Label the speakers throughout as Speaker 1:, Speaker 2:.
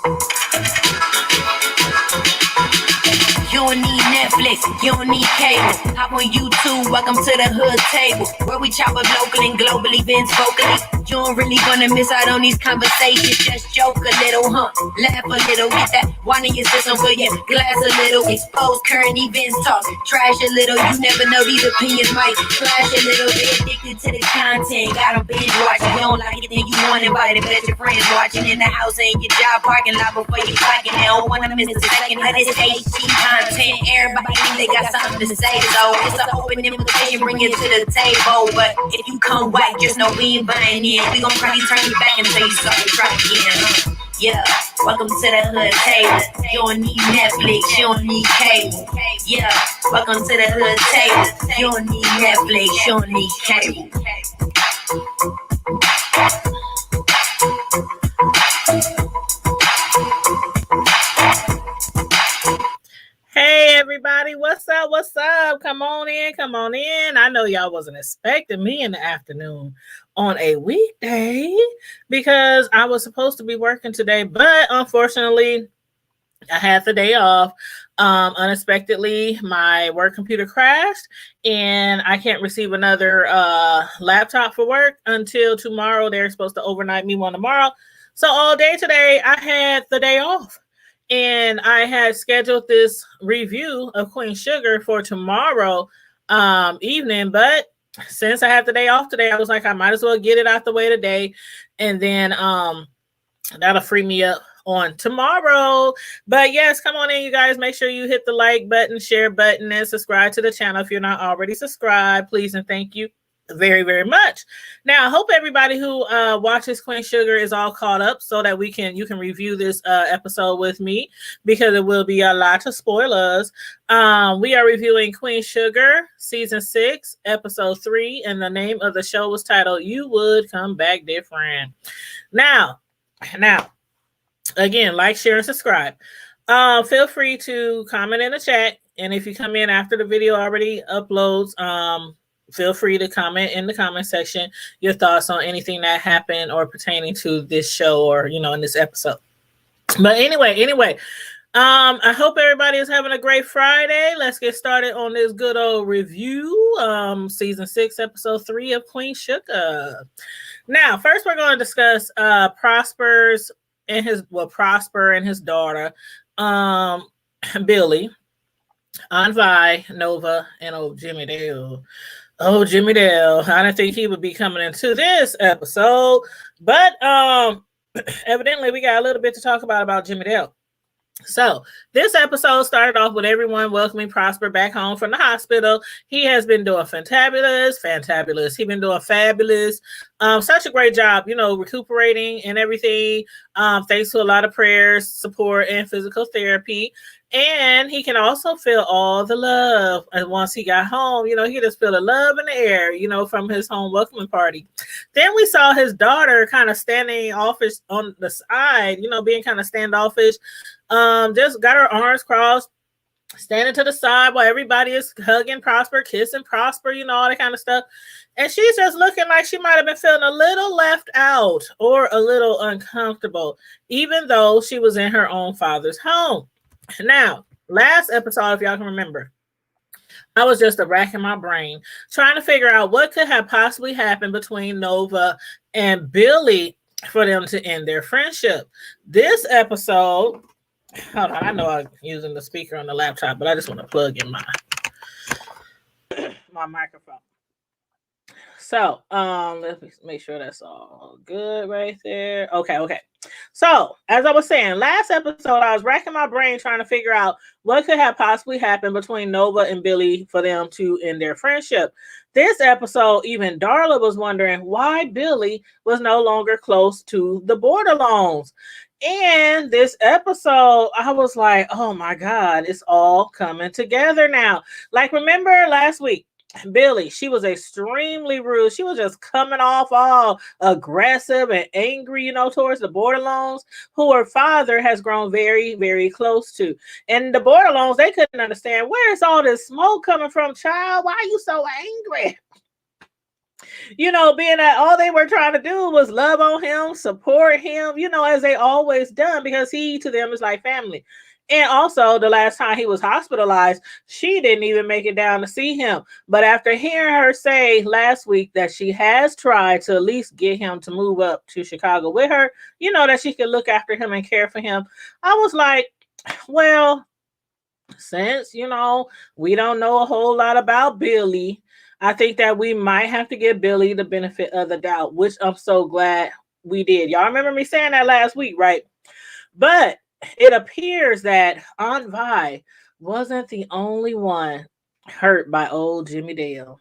Speaker 1: You don't need Netflix, you don't need cable. Hop on YouTube, welcome to the hood table, where we chop up local and global events vocally. You don't really wanna miss out on these conversations. Just joke a little, laugh a little, get that wine in your system, fill your glass a little. Expose current events, talk trash a little. You never know, these opinions might clash a little. They addicted to the content, got them binge watching. You don't like it, then you want invited, but your friends watching in the house and your job parking lot before you clocking. They don't wanna miss a second of this HD content. Everybody think they got something to say, so it's an open invitation, bring it to the table. But if you come white, just know we ain't buying in. We gon' probably turn you back and tell you something, try again. Yeah, welcome to the hood table. You don't need Netflix, you don't need cable. Yeah, welcome to the hood table. You don't need Netflix, you don't need cable.
Speaker 2: Hey everybody, what's up? What's up? Come on in, come on in. I know y'all wasn't expecting me in the afternoon on a weekday because I was supposed to be working today, but unfortunately I had the day off. Unexpectedly, my work computer crashed and I can't receive another laptop for work until tomorrow. They're supposed to overnight me one tomorrow. So all day today, I had the day off. And I had scheduled this review of Queen Sugar for tomorrow evening. But since I have the day off today, I was like, I might as well get it out the way today. And then that'll free me up on tomorrow. But yes, come on in, you guys. Make sure you hit the like button, share button, and subscribe to the channel if you're not already subscribed. Please and thank you very, very much. Now, I hope everybody who watches Queen Sugar is all caught up so that you can review this episode with me, because it will be a lot of spoilers. We are reviewing Queen Sugar season 6 episode 3, and the name of the show was titled You Would Come Back Different. Now again, like, share, and subscribe. Feel free to comment in the chat, and if you come in after the video already uploads, feel free to comment in the comment section your thoughts on anything that happened or pertaining to this show or, in this episode. But anyway, I hope everybody is having a great Friday. Let's get started on this good old review. Season 6, episode 3 of Queen Sugar. Now, first we're going to discuss Prosper and his daughter, Billy, Aunt Vi, Nova, and Jimmy Dale. Oh, Jimmy Dale. I didn't think he would be coming into this episode, but evidently we got a little bit to talk about Jimmy Dale. So this episode started off with everyone welcoming Prosper back home from the hospital. He has been doing fantabulous. He's been doing fabulous. Such a great job, recuperating and everything. Thanks to a lot of prayers, support, and physical therapy. And he can also feel all the love. And once he got home, he just feel the love in the air, from his home welcoming party. Then we saw his daughter kind of standing offish on the side, being kind of standoffish. Just got her arms crossed, standing to the side while everybody is hugging Prosper, kissing Prosper, all that kind of stuff. And she's just looking like she might have been feeling a little left out or a little uncomfortable, even though she was in her own father's home. Now, last episode, if y'all can remember, I was just racking my brain trying to figure out what could have possibly happened between Nova and Billy for them to end their friendship. This episode, hold on, I know I'm using the speaker on the laptop, but I just want to plug in my microphone. So, let me make sure that's all good right there. Okay. So, as I was saying, last episode, I was racking my brain trying to figure out what could have possibly happened between Nova and Billy for them to end their friendship. This episode, even Darla was wondering why Billy was no longer close to the Borderlones. And this episode, I was like, oh my God, it's all coming together now. Like, remember last week, Billy, she was extremely rude. She was just coming off all aggressive and angry, towards the Borderlones, who her father has grown very, very close to. And the Borderlones, they couldn't understand, where is all this smoke coming from, child? Why are you so angry? Being that all they were trying to do was love on him, support him, as they always done, because he to them is like family. And also, the last time he was hospitalized, she didn't even make it down to see him. But after hearing her say last week that she has tried to at least get him to move up to Chicago with her, that she could look after him and care for him, I was like, well, since we don't know a whole lot about Billy, I think that we might have to give Billy the benefit of the doubt, which I'm so glad we did. Y'all remember me saying that last week, right? But it appears that Aunt Vi wasn't the only one hurt by old Jimmy Dale.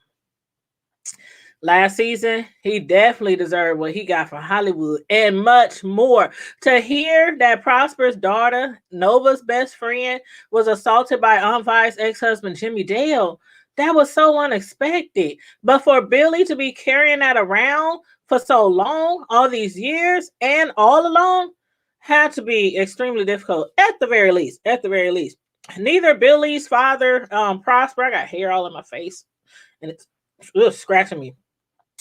Speaker 2: Last season, he definitely deserved what he got from Hollywood and much more. To hear that Prosper's daughter, Nova's best friend, was assaulted by Aunt Vi's ex-husband, Jimmy Dale, that was so unexpected. But for Billy to be carrying that around for so long, all these years, and all along, had to be extremely difficult, at the very least. At the very least. Neither Billy's father, Prosper, I got hair all in my face, and it's scratching me.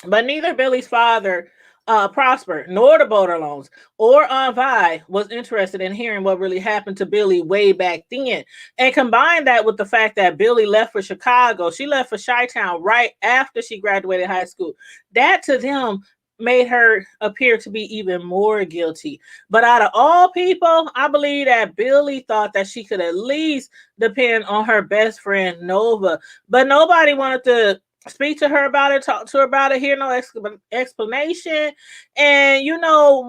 Speaker 2: But neither Billy's father, Prosper, nor the Borderlones, or Aunt Vi was interested in hearing what really happened to Billy way back then. And combine that with the fact that Billy left for Chicago, she left for Chi-Town right after she graduated high school. That to them made her appear to be even more guilty. But out of all people, I believe that Billy thought that she could at least depend on her best friend, Nova. But nobody wanted to speak to her about it, talk to her about it, hear no explanation. And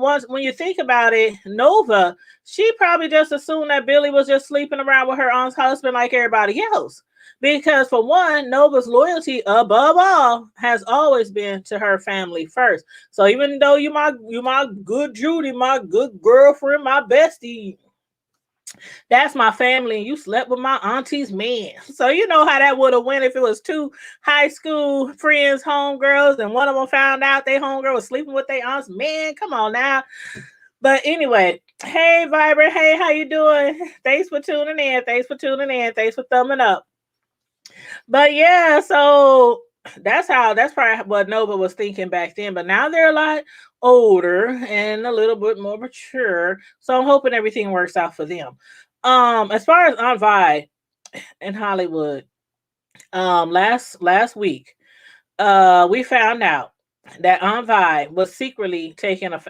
Speaker 2: once when you think about it, Nova, she probably just assumed that Billy was just sleeping around with her aunt's husband like everybody else. Because for one, Nova's loyalty above all has always been to her family first. So even though you my good Judy, my good girlfriend, my bestie, that's my family, and you slept with my auntie's man. So you know how that would have went if it was two high school friends, homegirls, and one of them found out they homegirl was sleeping with their aunt's man. Come on now. But anyway, hey Vibrant, hey, how you doing? Thanks for tuning in. Thanks for tuning in. Thanks for thumbing up. But yeah, so that's probably what Nova was thinking back then. But now they're a lot older and a little bit more mature. So I'm hoping everything works out for them. As far as Aunt Vi in Hollywood, last week, we found out that Aunt Vi was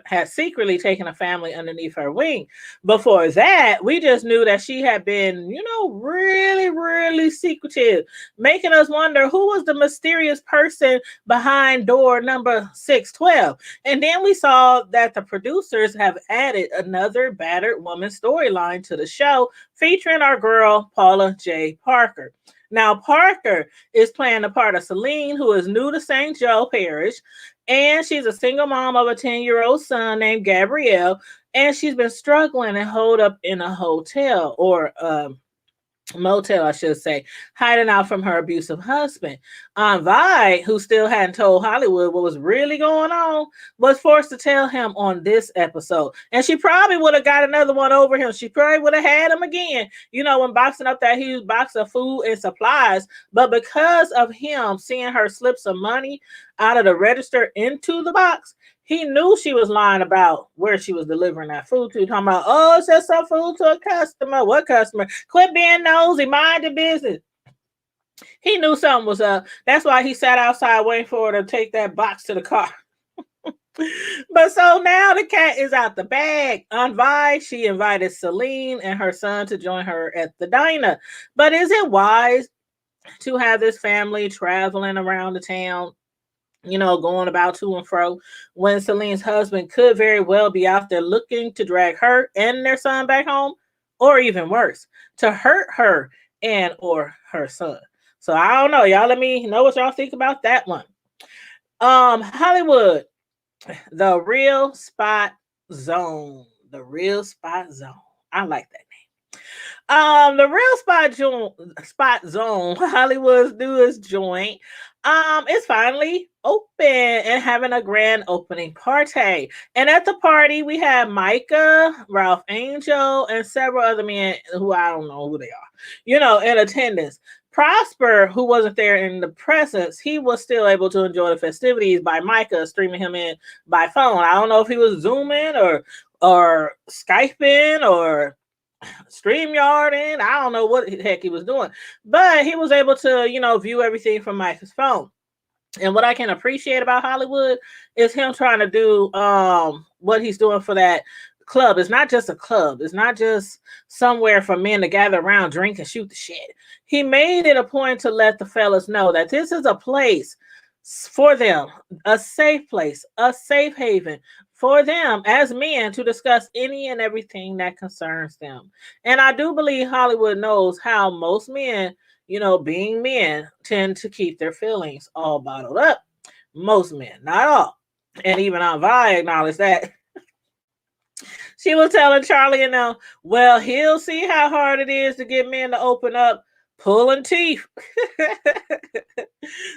Speaker 2: had secretly taken a family underneath her wing. Before that, we just knew that she had been, really, really secretive, making us wonder who was the mysterious person behind door number 612. And then we saw that the producers have added another battered woman storyline to the show, featuring our girl Paula J. Parker. Now, Parker is playing the part of Celine, who is new to St. Joe Parish, and she's a single mom of a 10-year-old son named Gabrielle, and she's been struggling and holed up in a hotel, or motel, I should say, hiding out from her abusive husband. Aunt Vi, who still hadn't told Hollywood what was really going on, was forced to tell him on this episode. And she probably would have got another one over him. She probably would have had him again, when boxing up that huge box of food and supplies. But because of him seeing her slip some money out of the register into the box, he knew she was lying about where she was delivering that food to. Talking about, oh, it's just some food to a customer. What customer? Quit being nosy. Mind your business. He knew something was up. That's why he sat outside waiting for her to take that box to the car. But so now the cat is out the bag. Aunt Vi, she invited Celine and her son to join her at the diner. But is it wise to have this family traveling around the town, going about to and fro, when Celine's husband could very well be out there looking to drag her and their son back home, or even worse, to hurt her and or her son? So I don't know. Y'all let me know what y'all think about that one. Hollywood, the Real Spot Zone. The Real Spot Zone. I like that name. The Real Spot Zone, Hollywood's newest joint, is finally open and having a grand opening party. And at the party, we have Micah, Ralph Angel, and several other men who I don't know who they are, in attendance. Prosper, who wasn't there in the presence, he was still able to enjoy the festivities by Micah streaming him in by phone. I don't know if he was Zooming or Skyping or StreamYarding. I don't know what the heck he was doing, but he was able to, view everything from Micah's phone. And what I can appreciate about Hollywood is him trying to do what he's doing for that club. It's not just a club. It's not just somewhere for men to gather around, drink, and shoot the shit. He made it a point to let the fellas know that this is a place for them, a safe place, a safe haven for them as men to discuss any and everything that concerns them. And I do believe Hollywood knows how most men, being men, tend to keep their feelings all bottled up. Most men, not all. And even Aunt Vi acknowledged that. She was telling Charlie and them, well, he'll see how hard it is to get men to open up, pulling teeth.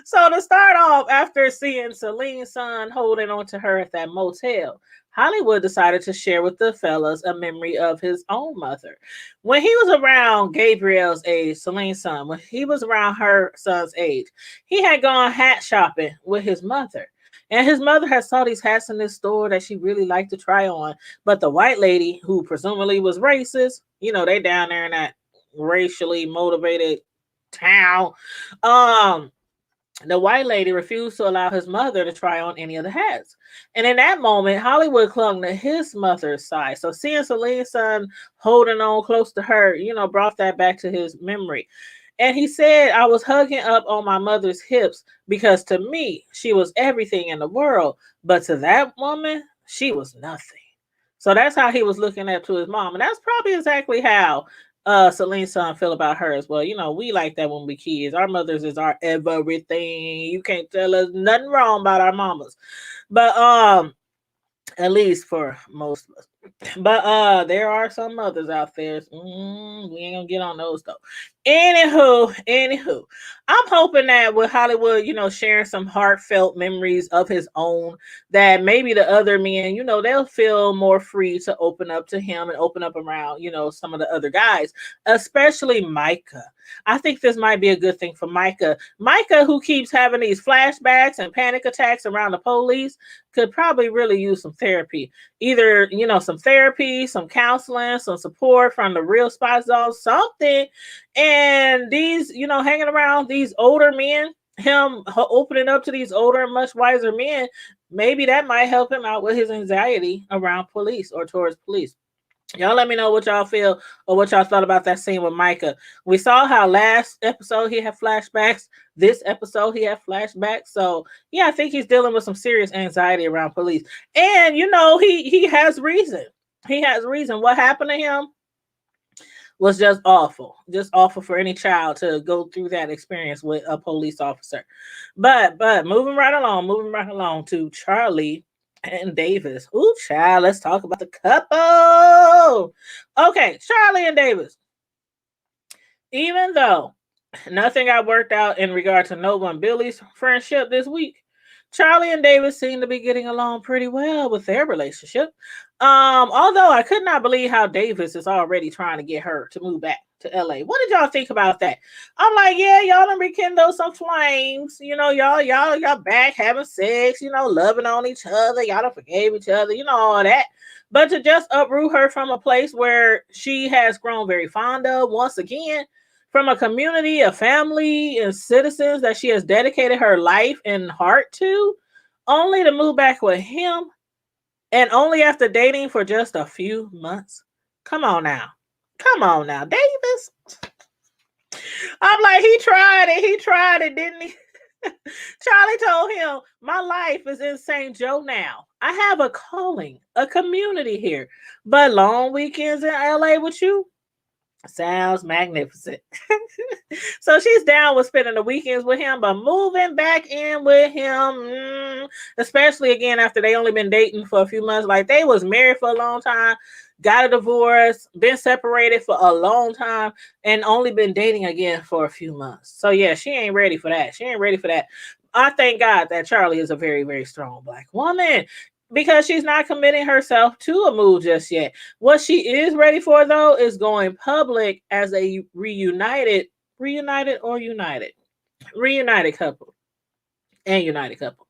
Speaker 2: So to start off, after seeing Celine's son holding on to her at that motel, Hollywood decided to share with the fellas a memory of his own mother. When he was around Gabriel's age, Celine's son, when he was around her son's age, he had gone hat shopping with his mother. And his mother had saw these hats in this store that she really liked to try on. But the white lady, who presumably was racist, they down there in that racially motivated town, the white lady refused to allow his mother to try on any of the hats. And in that moment, Hollywood clung to his mother's side. So seeing Celine's son holding on close to her, brought that back to his memory. And he said, I was hugging up on my mother's hips because to me, she was everything in the world. But to that woman, she was nothing. So that's how he was looking up to his mom. And that's probably exactly how Celine's son feel about her as well. We like that when we kids. Our mothers is our everything. You can't tell us nothing wrong about our mamas. But at least for most of us. But there are some mothers out there. We ain't gonna get on those though. Anywho, I'm hoping that with Hollywood, sharing some heartfelt memories of his own, that maybe the other men, they'll feel more free to open up to him and open up around, some of the other guys, especially Micah. I think this might be a good thing for Micah. Micah, who keeps having these flashbacks and panic attacks around the police, could probably really use some therapy. Either, some therapy, some counseling, some support from the Real Spy Zone, something. And these, hanging around these older men, him opening up to these older and much wiser men, maybe that might help him out with his anxiety around police or towards police. Y'all let me know what y'all feel or what y'all thought about that scene with Micah. We saw how last episode he had flashbacks. This episode he had flashbacks. So yeah, I think he's dealing with some serious anxiety around police. And he has reason. He has reason. What happened to him was just awful for any child to go through that experience with a police officer. But moving right along to Charlie and Davis. Ooh, child, let's talk about the couple. Okay, Charlie and Davis. Even though nothing got worked out in regard to Nova and Billy's friendship this week, Charlie and Davis seem to be getting along pretty well with their relationship. Although I could not believe how Davis is already trying to get her to move back to LA. What did y'all think about that? I'm like, yeah, y'all done rekindle some flames. Y'all back having sex, loving on each other. Y'all done forgave each other, all that. But to just uproot her from a place where she has grown very fond of once again, from a community, a family, and citizens that she has dedicated her life and heart to, only to move back with him, and only after dating for just a few months. Come on now, Davis. I'm like, he tried it, didn't he? Charlie told him, my life is in St. Joe now. I have a calling, a community here, but long weekends in LA with you sounds magnificent. So she's down with spending the weekends with him, but moving back in with him, especially again after they only been dating for a few months. Like, they was married for a long time, got a divorce, been separated for a long time, and only been dating again for a few months. So yeah, she ain't ready for that. I thank God that Charlie is a very, very strong Black woman, because she's not committing herself to a move just yet. What she is ready for, though, is going public as a reunited Reunited or united? Reunited couple and united couple.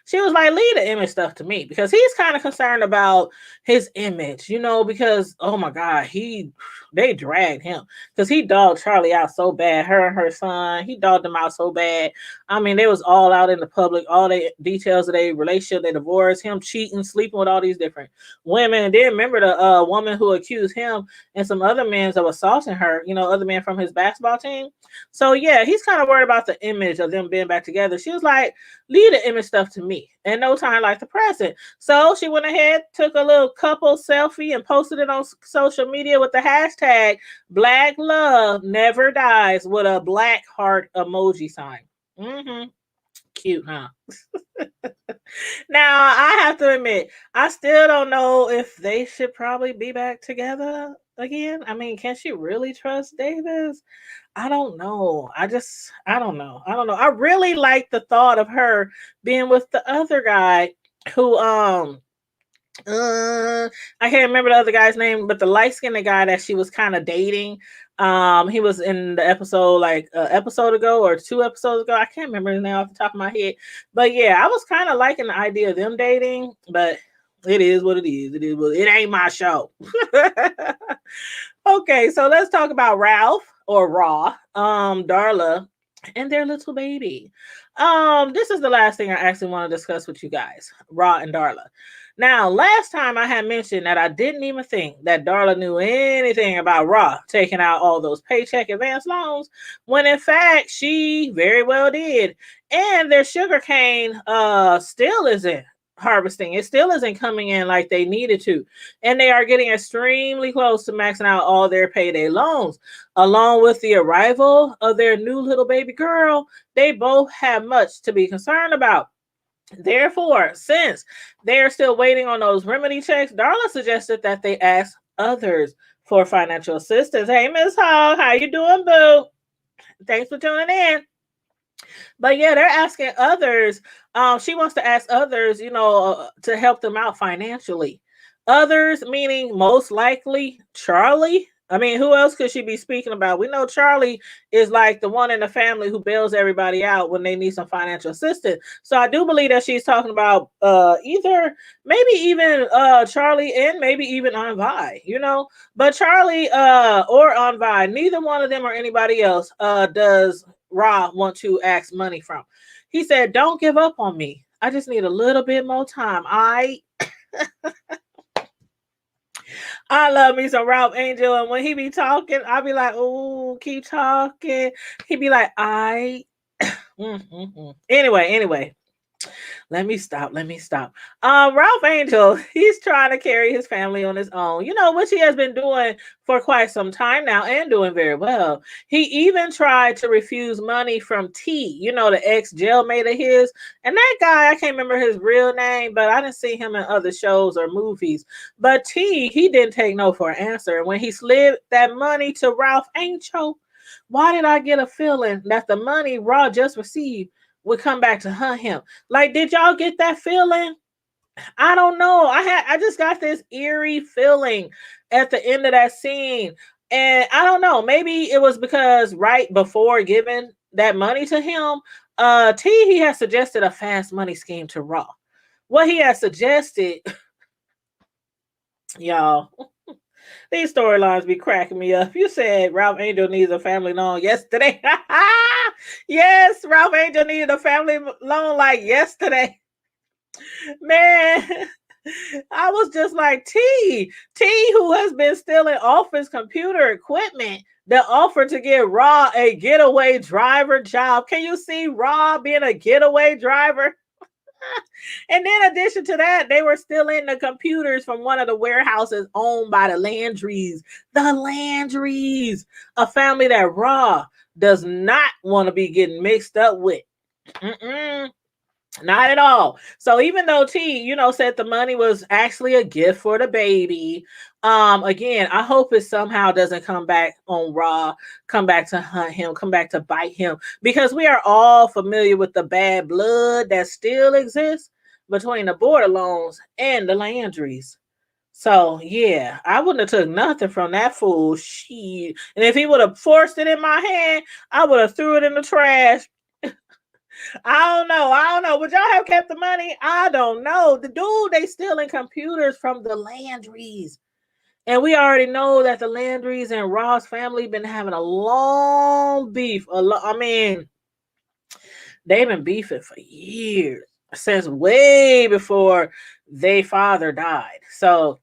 Speaker 2: She was like, leave the image stuff to me because he's kind of concerned about his image, because oh my God, they dragged him because he dogged Charlie out so bad. Her and her son, he dogged them out so bad. I mean, they was all out in the public, all the details of their relationship, their divorce, him cheating, sleeping with all these different women. And then remember the woman who accused him and some other men of assaulting her, other men from his basketball team. So yeah, he's kind of worried about the image of them being back together. She was like, leave the image stuff to me. And no time like the present. So she went ahead, took a little couple selfie and posted it on social media with the hashtag Black Love Never Dies with a black heart emoji sign. Cute, huh? Now, I have to admit, I still don't know if they should probably be back together again. I mean, can she really trust Davis? I don't know. I don't know. I really like the thought of her being with the other guy who I can't remember the other guy's name, but the light-skinned guy that she was kind of dating. He was in the episode like an episode ago or 2 episodes ago. I can't remember his name off the top of my head. But yeah, I was kind of liking the idea of them dating, but it is what it is. It ain't my show. Okay, so let's talk about Ralph or Raw, Darla, and their little baby. This is the last thing I actually want to discuss with you guys, Raw and Darla. Now, last time I had mentioned that I didn't even think that Darla knew anything about Raw taking out all those paycheck advance loans, when in fact she very well did. And their sugarcane still isn't harvesting. It still isn't coming in like they needed to. And they are getting extremely close to maxing out all their payday loans. Along with the arrival of their new little baby girl, they both have much to be concerned about. Therefore, since they are still waiting on those remedy checks, Darla suggested that they ask others for financial assistance. Hey, Miss Hall, how you doing, boo? Thanks for tuning in. But yeah, they're asking others. She wants to ask others, to help them out financially. Others meaning most likely Charlie. I mean, who else could she be speaking about? We know Charlie is like the one in the family who bails everybody out when they need some financial assistance. So I do believe that she's talking about either maybe even Charlie and maybe even Aunt Vi, But Charlie or Aunt Vi, neither one of them or anybody else does Ra want to ask money from. He said, don't give up on me. I just need a little bit more time. I love me some Ralph Angel, and when he be talking, I'll be like, oh, keep talking. He be like, Anyway, let me stop. Ralph Angel, he's trying to carry his family on his own, which he has been doing for quite some time now and doing very well. He even tried to refuse money from T, the ex-jailmate of his. And that guy, I can't remember his real name, but I didn't see him in other shows or movies. But T, he didn't take no for an answer. And when he slid that money to Ralph Angel, why did I get a feeling that the money Raw just received would come back to hunt him? Like, did y'all get that feeling? I don't know. I just got this eerie feeling at the end of that scene. And I don't know. Maybe it was because right before giving that money to him, he has suggested a fast money scheme to Raw. What he has suggested, y'all, these storylines be cracking me up. You said Ralph Angel needs a family loan yesterday. Yes, Ralph Angel needed a family loan like yesterday. Man, I was just like, T, who has been stealing office computer equipment, the offer to give Raw a getaway driver job. Can you see Raw being a getaway driver? And then in addition to that, they were stealing the computers from one of the warehouses owned by the Landrys. The Landrys, a family that Raw does not want to be getting mixed up with. Not at all. So even though T, said the money was actually a gift for the baby, again, I hope it somehow doesn't come back on Raw, come back to hunt him, come back to bite him, because we are all familiar with the bad blood that still exists between the Bordelons and the Landrys. So yeah, I wouldn't have took nothing from that fool. Shit. And if he would have forced it in my hand, I would have threw it in the trash. I don't know. Would y'all have kept the money? I don't know. The dude, they stealing computers from the Landrys. And we already know that the Landrys and Ross family been having a long beef. I mean, they've been beefing for years, since way before their father died. So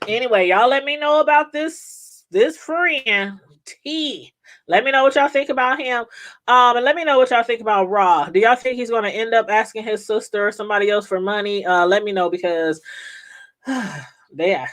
Speaker 2: anyway, y'all let me know about this friend T. Let me know what y'all think about him. And let me know what y'all think about Raw. Do y'all think he's going to end up asking his sister or somebody else for money? Let me know, because they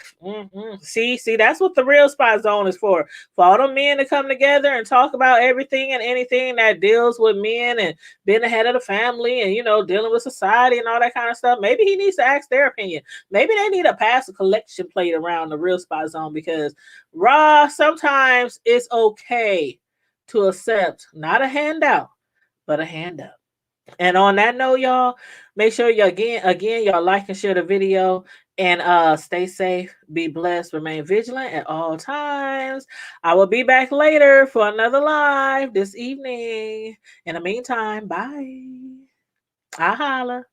Speaker 2: see that's what the Real Spot Zone is for all the men to come together and talk about everything and anything that deals with men and being the head of the family and, you know, dealing with society and all that kind of stuff. Maybe he needs to ask their opinion. Maybe they need to pass a collection plate around the Real Spot Zone, because Raw, sometimes it's okay to accept not a handout but a hand up. And on that note, y'all, make sure you again y'all like and share the video, and stay safe, be blessed, remain vigilant at all times. I will be back later for another live this evening. In the meantime, bye. I holla.